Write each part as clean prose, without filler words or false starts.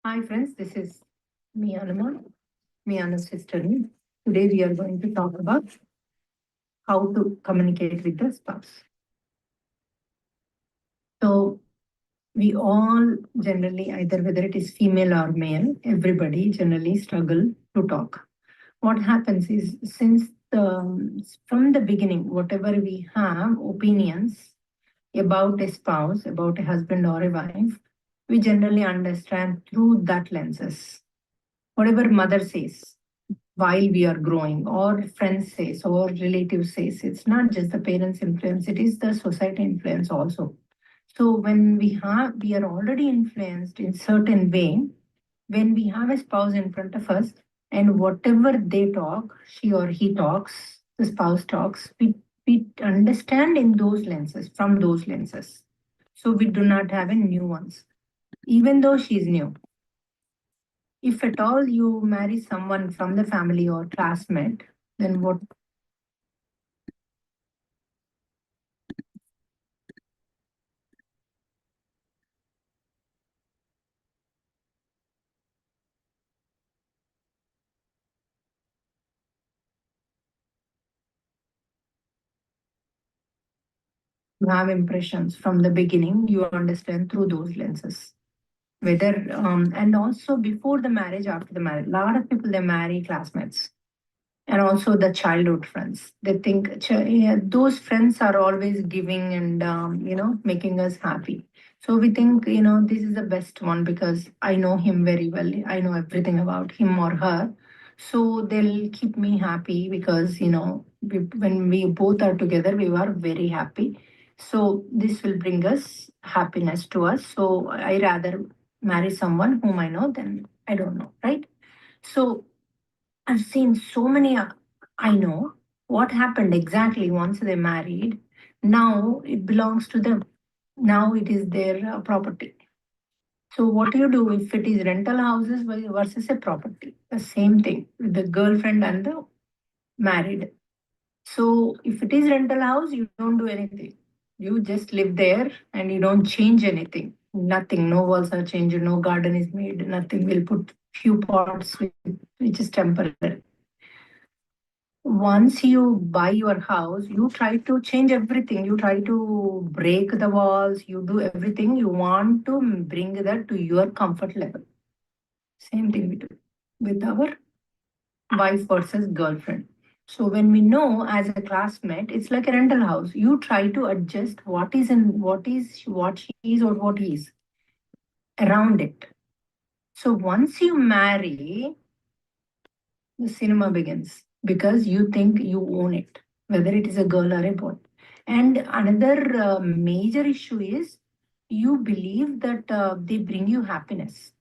Hi friends, this is me Anuma, me Anna's sister. Today we are going to talk about how to communicate with the spouse. So we all generally, either whether it is female or male, everybody generally struggle to talk. What happens is from the beginning, whatever we have opinions about a spouse, about a husband or a wife, we generally understand through that lenses. Whatever mother says, while we are growing, or friends says, or relatives says, it's not just the parents influence, it is the society influence also. So when we are already influenced in certain way, when we have a spouse in front of us, and whatever they talk, she or he talks, the spouse talks, we understand in those lenses, from those lenses. So we do not have a new ones, even though she is new. If at all you marry someone from the family or classmate, then what you have impressions from the beginning, you understand through those lenses. Whether and also before the marriage, after the marriage, a lot of people they marry classmates and also the childhood friends. They think yeah, those friends are always giving and making us happy. So we think this is the best one because I know him very well. I know everything about him or her. So they'll keep me happy because when we both are together, we are very happy. So this will bring us happiness to us. So I rather marry someone whom I know than I don't know, right? So I've seen so many, I know what happened exactly once they married. Now it belongs to them. Now it is their property. So, what do you do if it is rental houses versus a property? The same thing with the girlfriend and the married. So, if it is rental house, you don't do anything. You just live there and you don't change anything. Nothing. No walls are changed. No garden is made. Nothing. We'll put few pots which is temporary. Once you buy your house, you try to change everything. You try to break the walls. You do everything. You want to bring that to your comfort level. Same thing we do with our wife versus girlfriend. So when we know as a classmate, it's like a rental house. You try to adjust what she is or what he is around it. So once you marry, the cinema begins because you think you own it, whether it is a girl or a boy. And another major issue is you believe that they bring you happiness.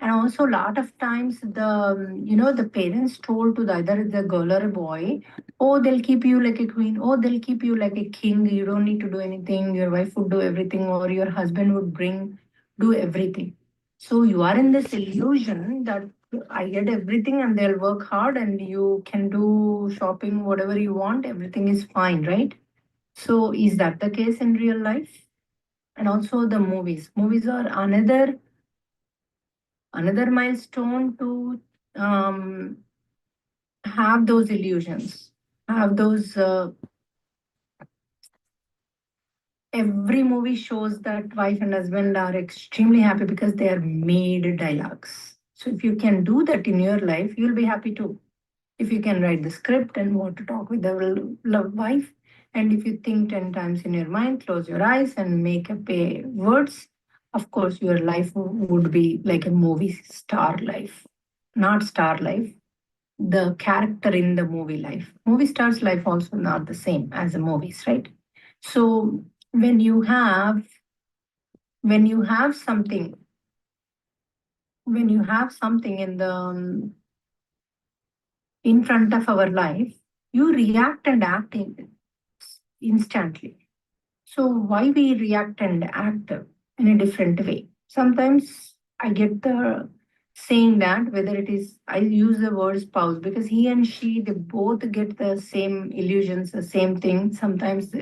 And also, a lot of times, the parents told to either the girl or a boy, oh, they'll keep you like a queen, oh, they'll keep you like a king. You don't need to do anything. Your wife would do everything, or your husband would do everything. So you are in this illusion that I get everything and they'll work hard and you can do shopping, whatever you want, everything is fine, right? So is that the case in real life? And also the movies. Movies are another milestone to um, have those illusions, have those. Every movie shows that wife and husband are extremely happy because they are made dialogues. So if you can do that in your life, you'll be happy too. If you can write the script and want to talk with the love wife, and if you think 10 times in your mind, close your eyes and make up a words, of course, your life would be like a movie star life, not star life, the character in the movie life. Movie star's life also not the same as the movies, right? So when you have when you have something when you have something in the in front of our life, you react and act instantly. So why we react and act in a different way? Sometimes I get the saying that whether it is I use the word spouse because he and she they both get the same illusions, the same thing. Sometimes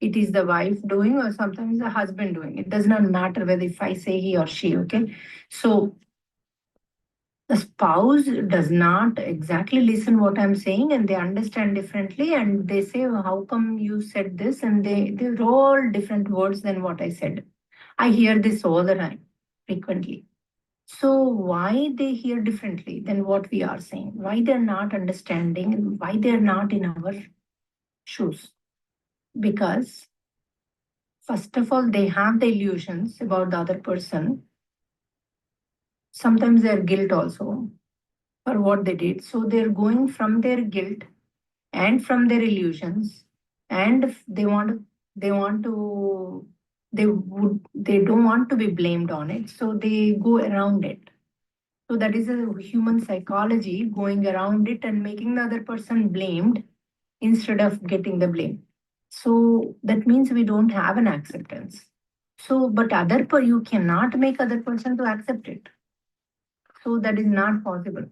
It is the wife doing or sometimes the husband doing. It does not matter whether if I say he or she, okay? So the spouse does not exactly listen what I'm saying and they understand differently and they say, how come you said this? And they're all different words than what I said. I hear this all the time, frequently. So why they hear differently than what we are saying? Why they're not understanding and why they're not in our shoes? Because first of all, they have the illusions about the other person. Sometimes their guilt also for what they did. So they're going from their guilt and from their illusions, and if they don't want to be blamed on it, so they go around it. So that is a human psychology, going around it and making the other person blamed instead of getting the blame. So that means we don't have an acceptance. So, but you cannot make other person to accept it. So that is not possible.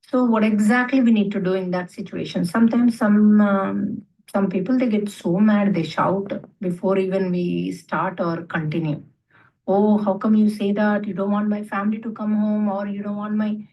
So what exactly we need to do in that situation? Sometimes some people they get so mad they shout before even we start or continue. Oh, how come you say that? You don't want my family to come home, or you don't want my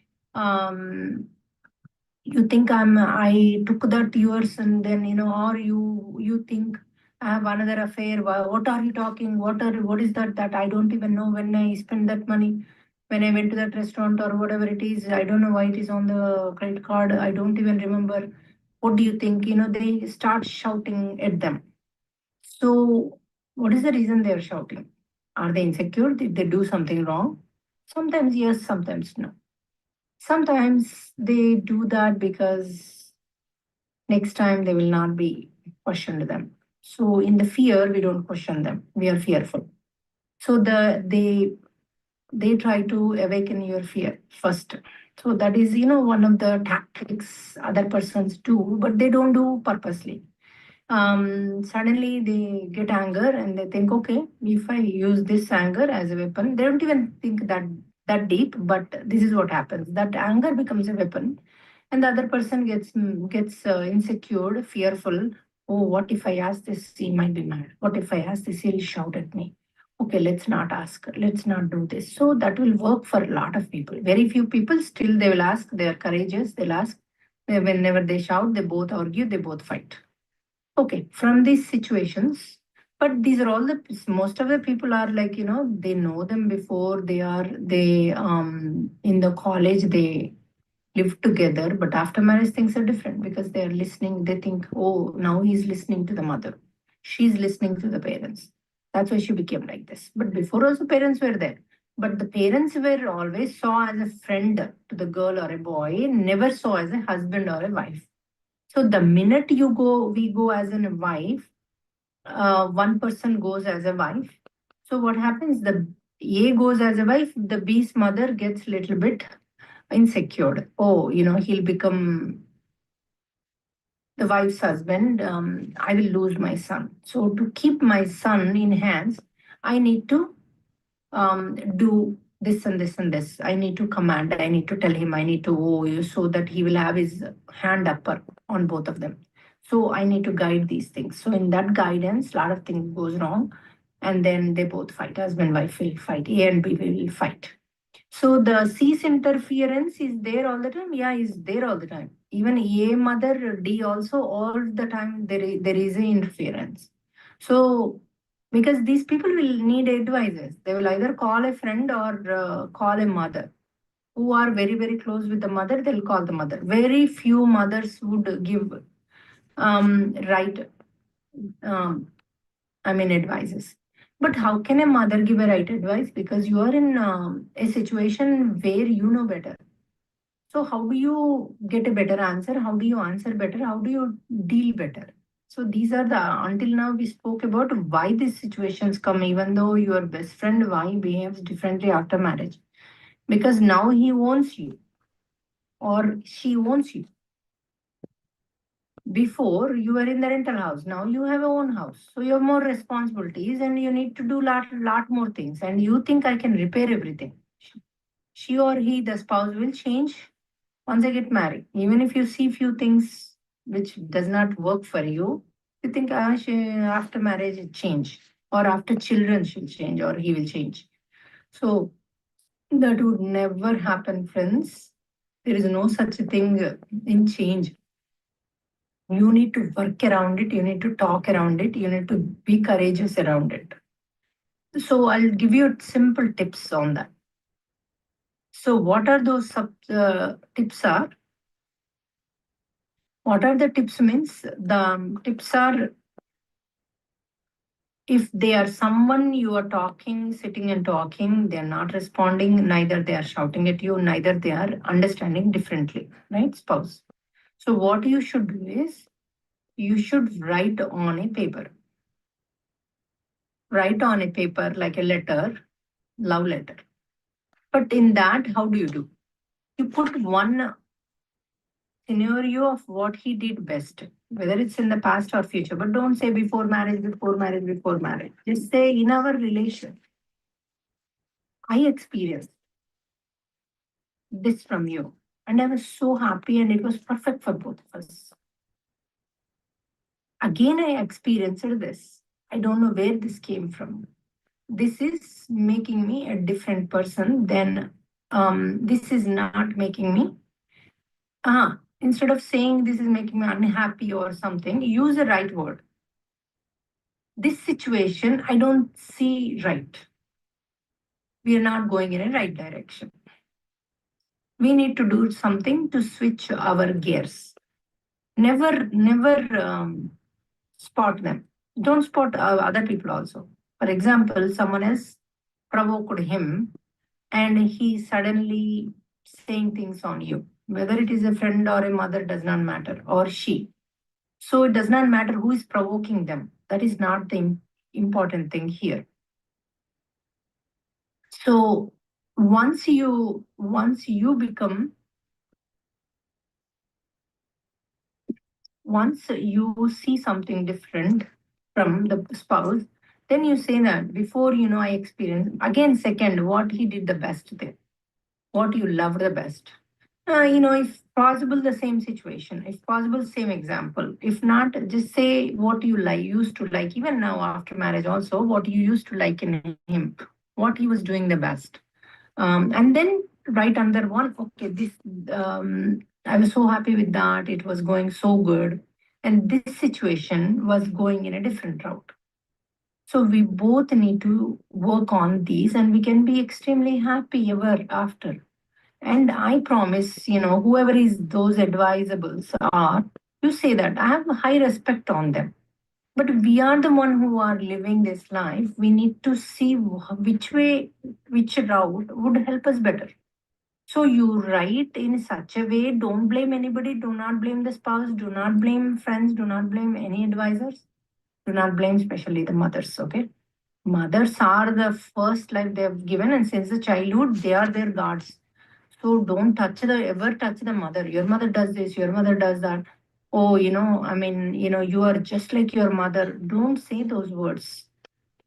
you think I took that yours, and then or you think I have another affair. What are you talking? What is that I don't even know when I spent that money, when I went to that restaurant or whatever it is. I don't know why it is on the credit card. I don't even remember. What do you think? They start shouting at them. So what is the reason they are shouting? Are they insecure? Did they do something wrong? Sometimes yes, sometimes no. Sometimes they do that because next time they will not be questioned them. So in the fear, we don't question them. We are fearful. So they try to awaken your fear first. So that is one of the tactics other persons do, but they don't do purposely. Suddenly they get anger and they think, okay, if I use this anger as a weapon, they don't even think that deep, but this is what happens. That anger becomes a weapon, and the other person gets insecure, fearful. Oh, what if I ask this? He might be mad. What if I ask this? He'll shout at me. Okay, let's not ask. Let's not do this. So that will work for a lot of people. Very few people still they will ask. They are courageous. They'll ask. Whenever they shout, they both argue. They both fight. Okay, from these situations, but these are all the most of the people are like, they know them before they in the college they live together, but after marriage things are different because they are listening. They think, oh, now he's listening to the mother, she's listening to the parents. That's why she became like this. But before also parents were there. But the parents were always saw as a friend to the girl or a boy, never saw as a husband or a wife. So the minute we go as a wife, one person goes as a wife. So what happens? The A goes as a wife, the B's mother gets little bit insecure. Oh, he'll become the wife's husband. I will lose my son. So to keep my son in hands, I need to do this and this and this. I need to command. I need to tell him. I need to owe you so that he will have his hand upper on both of them. So I need to guide these things. So in that guidance, a lot of things goes wrong, and then they both fight. Husband wife will fight. A and B will fight. So the cease interference is there all the time. Yeah, is there all the time. Even A mother D also all the time there is a interference. So because these people will need advisors, they will either call a friend or call a mother who are very very close with the mother. They'll call the mother. Very few mothers would give right um, advices. But how can a mother give a right advice? Because you are in a situation where you know better. So how do you get a better answer? How do you answer better? How do you deal better? So these are until now we spoke about why these situations come, even though your best friend why behaves differently after marriage. Because now he owns you or she owns you. Before you were in the rental house, now you have your own house. So you have more responsibilities and you need to do lot more things. And you think I can repair everything. She or he, the spouse, will change once I get married. Even if you see few things which does not work for you, You think after marriage it change, or after children she'll change, or he will change. So that would never happen, friends. There is no such a thing in change. You need to work around it, you need to talk around it, you need to be courageous around it. So I'll give you simple tips on that. So what are those tips are? What are the tips means? The tips are, if they are someone you are talking, sitting and talking, they are not responding, neither they are shouting at you, neither they are understanding differently, right, spouse? So what you should do is, you should write on a paper. Write on a paper like a letter, love letter. But in that, how do you do? You put one scenario of what he did best, whether it's in the past or future, but don't say before marriage, before marriage, before marriage. Just say in our relation, I experienced this from you, and I was so happy, and it was perfect for both of us. Again, I experienced this. I don't know where this came from. This is making me a different person. Then this is not making me. Instead of saying this is making me unhappy or something, use the right word. This situation I don't see right. We are not going in a right direction. We need to do something to switch our gears. Never spot them. Don't spot other people also. For example, someone else provoked him and he suddenly saying things on you. Whether it is a friend or a mother does not matter, or she. So it does not matter who is provoking them. That is not the important thing here. So once you become, once you see something different from the spouse, then you say that before, I experienced, again, second, what he did the best there, what you loved the best. If possible, the same situation, if possible, same example. If not, just say what you like, used to like, even now after marriage also, what you used to like in him, what he was doing the best. And then right under one, okay, this, I was so happy with that. It was going so good. And this situation was going in a different route. So we both need to work on these and we can be extremely happy ever after. And I promise, whoever is those advisables are, you say that I have a high respect on them. But we are the one who are living this life. We need to see which way, which route would help us better. So you write in such a way, don't blame anybody, do not blame the spouse, do not blame friends, do not blame any advisors, do not blame especially the mothers, okay? Mothers are the first life they have given, and since the childhood, they are their guards. So don't ever touch the mother. Your mother does this, your mother does that. Oh, you are just like your mother. Don't say those words.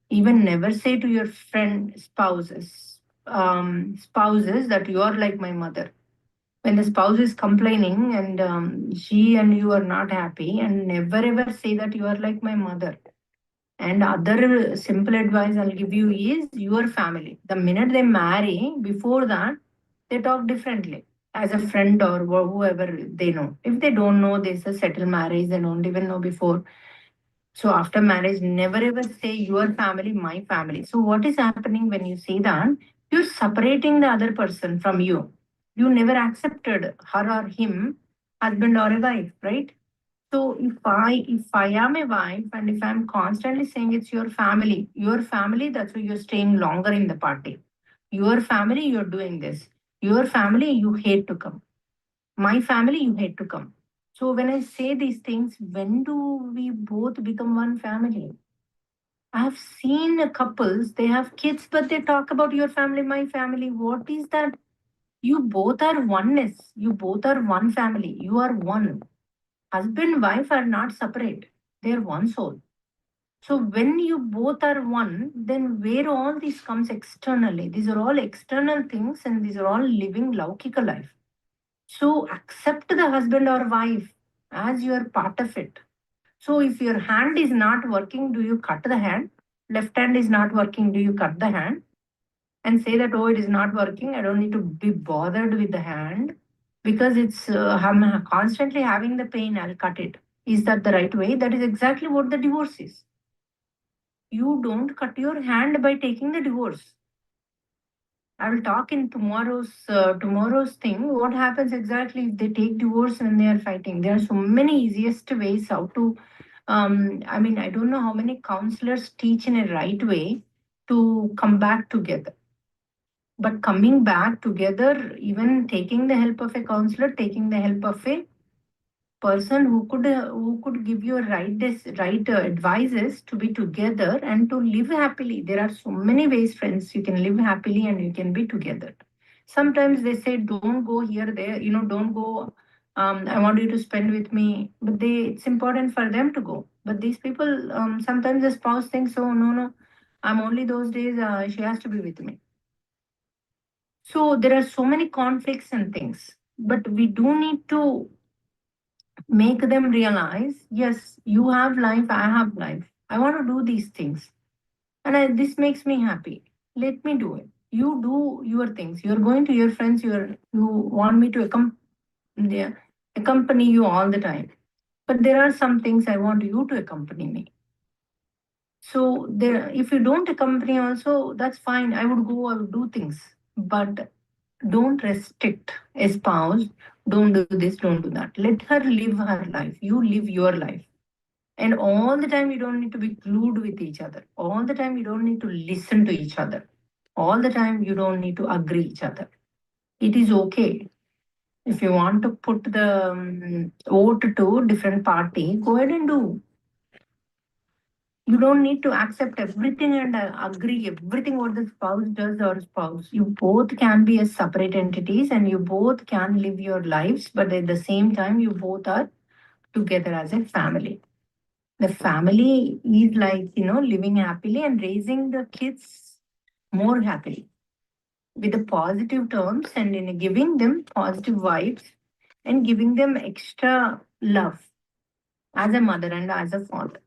Even never say to your friend spouses that you are like my mother. When the spouse is complaining and she and you are not happy, and never ever say that you are like my mother. And other simple advice I'll give you is your family. The minute they marry, before that, they talk differently as a friend or whoever they know. If they don't know, there's a settled marriage, they don't even know before. So after marriage, never ever say your family, my family. So what is happening when you say that? You're separating the other person from you. You never accepted her or him, husband or a wife, right? So if I am a wife and if I'm constantly saying it's your family, that's why you're staying longer in the party. Your family, you're doing this. Your family, you hate to come. My family, you hate to come. So when I say these things, when do we both become one family? I've seen couples, they have kids, but they talk about your family, my family. What is that? You both are oneness. You both are one family. You are one. Husband, wife are not separate. They are one soul. So when you both are one, then where all this comes externally? These are all external things and these are all living Laukika life. So accept the husband or wife as you are part of it. So if your hand is not working, do you cut the hand? Left hand is not working, do you cut the hand? And say that, oh, it is not working, I don't need to be bothered with the hand because I'm constantly having the pain, I'll cut it. Is that the right way? That is exactly what the divorce is. You don't cut your hand by taking the divorce. I will talk in tomorrow's thing. What happens exactly if they take divorce when they are fighting? There are so many easiest ways how to. I mean, I don't know how many counselors teach in a right way to come back together. But coming back together, even taking the help of a counselor, taking the help of a person who could give you right advices to be together and to live happily. There are so many ways, friends, you can live happily and you can be together. Sometimes they say don't go here, there, don't go. I want you to spend with me, but it's important for them to go. But these people, sometimes the spouse thinks, oh, no, I'm only those days, she has to be with me. So there are so many conflicts and things, but we do need to make them realize, yes, you have life, I have life. I want to do these things, and this makes me happy. Let me do it. You do your things. You're going to your friends. You want me to accompany you all the time, but there are some things I want you to accompany me. So there, if you don't accompany, also that's fine. I would go. I would do things, but don't restrict a spouse. Don't do this, don't do that. Let her live her life. You live your life. And all the time, you don't need to be glued with each other. All the time, you don't need to listen to each other. All the time, you don't need to agree each other. It is okay. If you want to put the vote to different party, go ahead and do. You don't need to accept everything and agree everything what the spouse does or spouse. You both can be as separate entities and you both can live your lives, but at the same time, you both are together as a family. The family is like, living happily and raising the kids more happily with the positive terms and in giving them positive vibes and giving them extra love as a mother and as a father.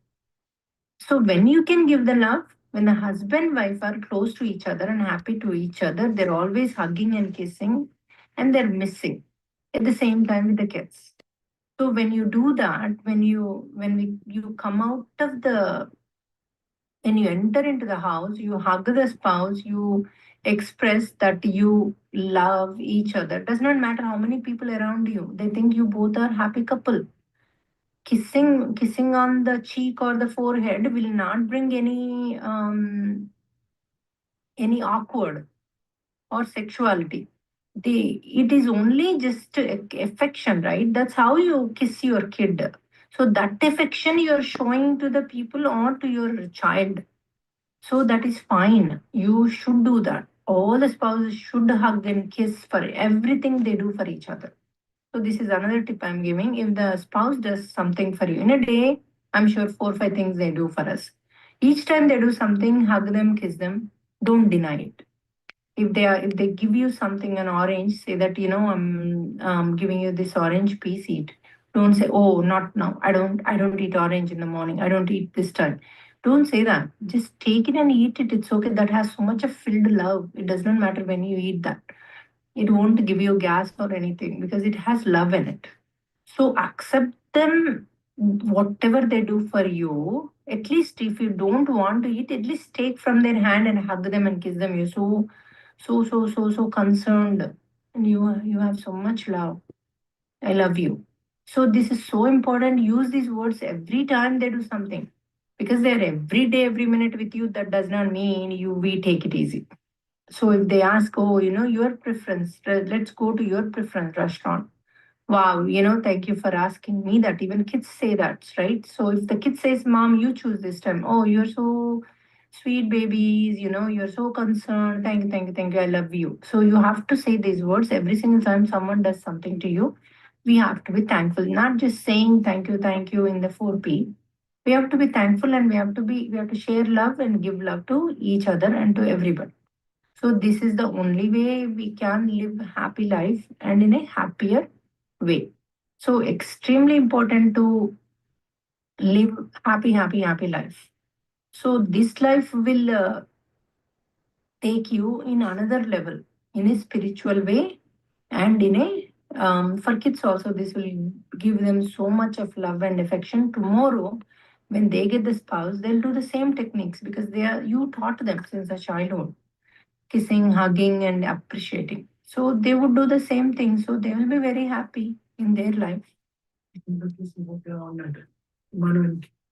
So when you can give the love, when the husband wife are close to each other and happy to each other, they're always hugging and kissing and they're missing at the same time with the kids. So when you do that, you come out of the when you enter into the house, you hug the spouse, you express that you love each other. Does not matter how many people around you. They think you both are happy couple. Kissing on the cheek or the forehead will not bring any awkward or sexuality. It is only just affection, right? That's how you kiss your kid. So that affection you're showing to the people or to your child. So that is fine. You should do that. All the spouses should hug and kiss for everything they do for each other. So this is another tip I'm giving. If the spouse does something for you in a day, I'm sure 4 or 5 things they do for us. Each time they do something, hug them, kiss them. Don't deny it. If they give you something, an orange, say that I'm giving you this orange piece, eat. Don't say, oh, not now, I don't eat orange in the morning, I don't eat this time. Don't say that. Just take it and eat it. It's okay. That has so much of filled love. It does not matter when you eat that. It won't give you gas or anything because it has love in it. So accept them, whatever they do for you. At least if you don't want to eat, at least take from their hand and hug them and kiss them. You're so concerned, and you have so much love. I love you. So this is so important. Use these words every time they do something, because they're every day, every minute with you. That does not mean we take it easy. So if they ask, oh, your preference, let's go to your preference restaurant. Wow, thank you for asking me that. Even kids say that, right? So if the kid says, Mom, you choose this time. Oh, you're so sweet babies, you're so concerned. Thank you, thank you, thank you. I love you. So you have to say these words every single time someone does something to you. We have to be thankful, not just saying thank you in the 4P. We have to be thankful and we have to share love and give love to each other and to everybody. So this is the only way we can live happy life and in a happier way. So extremely important to live happy life. So this life will take you in another level, in a spiritual way, and in a for kids also, this will give them so much of love and affection. Tomorrow, when they get the spouse, they'll do the same techniques because they are you taught them since a childhood, kissing, hugging, and appreciating. So they would do the same thing. So they will be very happy in their life.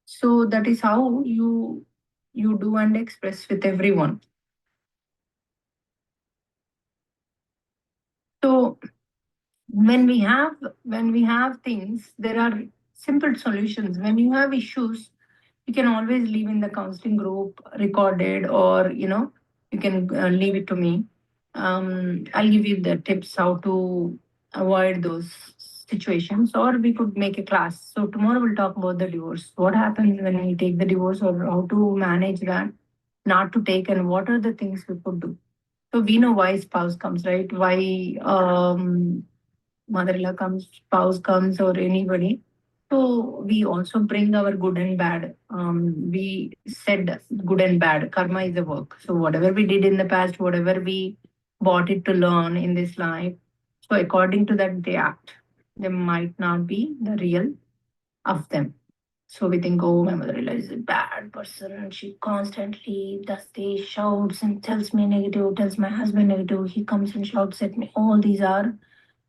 So that is how you do and express with everyone. So when we have things, there are simple solutions. When you have issues, you can always leave in the counseling group recorded, or you can leave it to me. I'll give you the tips how to avoid those situations, or we could make a class. So tomorrow we'll talk about the divorce, what happens when we take the divorce, or how to manage that, not to take, and what are the things we could do. So we know why spouse comes, right? Why mother-in-law comes, spouse comes, or anybody. So we also bring our good and bad. We said good and bad. Karma is the work. So whatever we did in the past, whatever we bought it to learn in this life, so according to that they act. They might not be the real of them. So we think, oh, my mother-in-law is a bad person. She constantly does this, shouts and tells me negative, tells my husband negative. He comes and shouts at me. All these are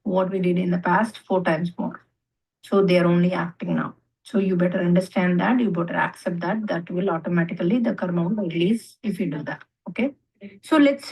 what we did in the past, four times more. So they are only acting now. So you better understand that. You better accept that. That will automatically, the karma will release if you do that. Okay. So let's